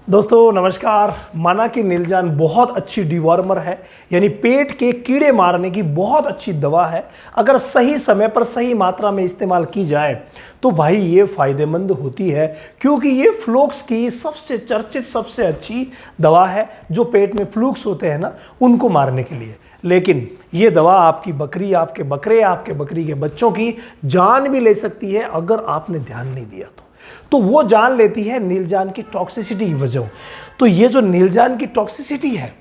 दोस्तों नमस्कार। माना कि नीलजान बहुत अच्छी डिवॉर्मर है, यानी पेट के कीड़े मारने की बहुत अच्छी दवा है। अगर सही समय पर सही मात्रा में इस्तेमाल की जाए तो भाई ये फ़ायदेमंद होती है, क्योंकि ये फ्लूक्स की सबसे चर्चित सबसे अच्छी दवा है जो पेट में फ्लूक्स होते हैं ना, उनको मारने के लिए। लेकिन ये दवा आपकी बकरी, आपके बकरे, आपके बकरी के बच्चों की जान भी ले सकती है अगर आपने ध्यान नहीं दिया तो वो जान लेती है नीलजान की टॉक्सिसिटी की वजह। तो ये जो नीलजान की टॉक्सिसिटी है,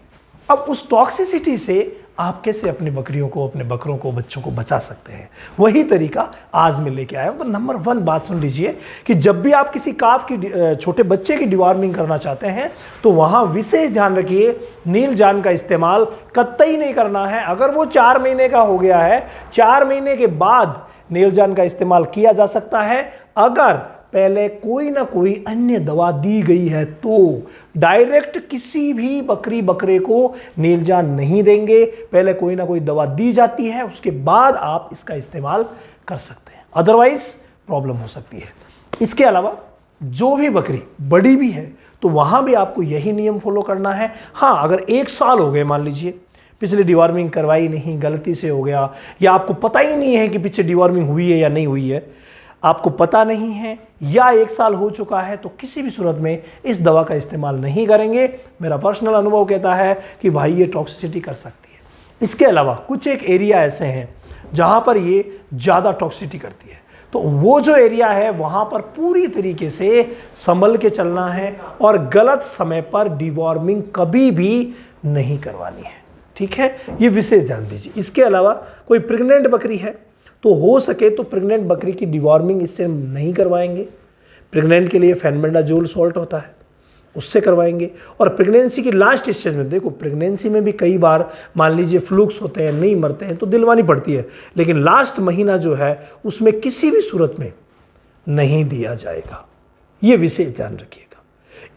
अब उस टॉक्सिसिटी से आप कैसे अपनी बकरियों को, अपने बकरों को, बच्चों को बचा सकते हैं, वही तरीका आज मैं लेके आया हूं। तो नंबर 1 बात सुन लीजिए कि जब भी आप किसी काफ की, छोटे बच्चे की डिवॉर्मिंग करना चाहते हैं तो वहां विशेष ध्यान रखिए, नीलजान का इस्तेमाल कतई नहीं करना है। अगर वो 4 महीने का हो गया है, 4 महीने के बाद नीलजान का इस्तेमाल किया जा सकता है। अगर पहले कोई ना कोई अन्य दवा दी गई है तो डायरेक्ट किसी भी बकरी बकरे को नीलजान नहीं देंगे। पहले कोई ना कोई दवा दी जाती है, उसके बाद आप इसका इस्तेमाल कर सकते हैं, अदरवाइज प्रॉब्लम हो सकती है। इसके अलावा जो भी बकरी बड़ी भी है तो वहां भी आपको यही नियम फॉलो करना है। हाँ, अगर 1 साल हो गए, मान लीजिए पिछले डिवॉर्मिंग करवाई नहीं, गलती से हो गया, या आपको पता ही नहीं है कि पीछे डिवॉर्मिंग हुई है या नहीं हुई है, आपको पता नहीं है, या 1 साल हो चुका है, तो किसी भी सूरत में इस दवा का इस्तेमाल नहीं करेंगे। मेरा पर्सनल अनुभव कहता है कि भाई ये टॉक्सिसिटी कर सकती है। इसके अलावा कुछ एक एरिया ऐसे हैं जहां पर ये ज़्यादा टॉक्सिसिटी करती है, तो वो जो एरिया है वहां पर पूरी तरीके से संभल के चलना है और गलत समय पर डिवॉर्मिंग कभी भी नहीं करवानी है। ठीक है, ये विशेष ध्यान दीजिए। इसके अलावा कोई प्रेग्नेंट बकरी है तो हो सके तो प्रेग्नेंट बकरी की डिवॉर्मिंग इससे नहीं करवाएंगे। प्रेग्नेंट के लिए फेनबेंडाजोल सॉल्ट होता है, उससे करवाएंगे। और प्रेगनेंसी की लास्ट स्टेज में, देखो प्रेगनेंसी में भी कई बार मान लीजिए फ्लूक्स होते हैं, नहीं मरते हैं तो दिलवानी पड़ती है, लेकिन लास्ट महीना जो है उसमें किसी भी सूरत में नहीं दिया जाएगा। ये विशेष ध्यान रखिएगा।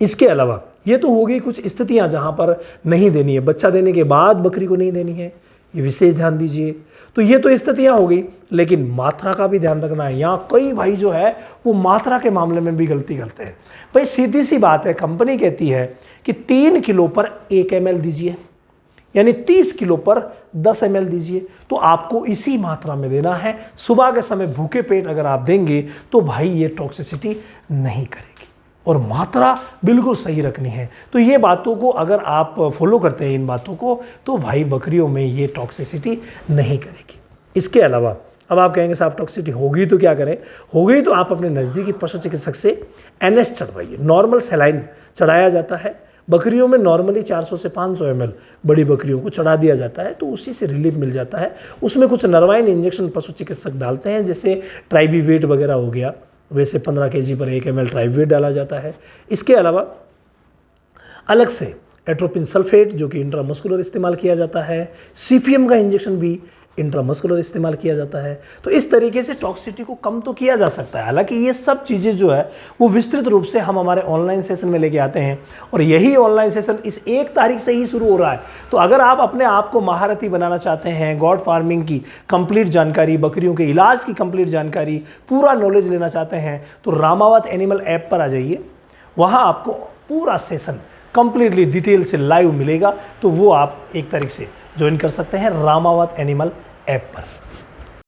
इसके अलावा ये तो हो गई कुछ स्थितियां जहां पर नहीं देनी है, बच्चा देने के बाद बकरी को नहीं देनी है, ये विशेष ध्यान दीजिए। तो ये तो स्थितियां हो गई, लेकिन मात्रा का भी ध्यान रखना है। यहाँ कई भाई जो है वो मात्रा के मामले में भी गलती करते हैं। भाई सीधी सी बात है, कंपनी कहती है कि 3 किलो पर 1 ml दीजिए, यानी 30 किलो पर 10 ml दीजिए, तो आपको इसी मात्रा में देना है। सुबह के समय भूखे पेट अगर आप देंगे तो भाई ये टॉक्सिसिटी नहीं करेगी, और मात्रा बिल्कुल सही रखनी है। तो ये बातों को अगर आप फॉलो करते हैं, इन बातों को, तो भाई बकरियों में ये टॉक्सिसिटी नहीं करेगी। इसके अलावा अब आप कहेंगे साहब टॉक्सिसिटी होगी तो क्या करें? हो गई तो आप अपने नज़दीकी पशु चिकित्सक से NS चढ़वाइए। नॉर्मल सलाइन चढ़ाया जाता है बकरियों में, नॉर्मली 400 से 500 ml बड़ी बकरियों को चढ़ा दिया जाता है, तो उसी से रिलीफ मिल जाता है। उसमें कुछ नरवाइन इंजेक्शन पशु चिकित्सक डालते हैं, जैसे ट्राइबीवेट वगैरह हो गया, वैसे 15 kg पर 1 ml ट्राइबीवेट डाला जाता है। इसके अलावा अलग से एट्रोपिन सल्फेट जो कि इंट्रामस्कुलर इस्तेमाल किया जाता है, CPM का इंजेक्शन भी इंट्रामस्कुलर इस्तेमाल किया जाता है। तो इस तरीके से टॉक्सिसिटी को कम तो किया जा सकता है। हालांकि ये सब चीज़ें जो है वो विस्तृत रूप से हम हमारे ऑनलाइन सेशन में लेके आते हैं, और यही ऑनलाइन सेशन इस 1 तारीख से ही शुरू हो रहा है। तो अगर आप अपने आप को महारथी बनाना चाहते हैं, गॉड फार्मिंग की कंप्लीट जानकारी, बकरियों के इलाज की कंप्लीट जानकारी, पूरा नॉलेज लेना चाहते हैं, तो रामावत एनिमल ऐप पर आ जाइए। वहाँ आपको पूरा सेशन कंप्लीटली डिटेल से लाइव मिलेगा, तो वो आप 1 तारीख से ज्वाइन कर सकते हैं रामावत एनिमल ऐप पर।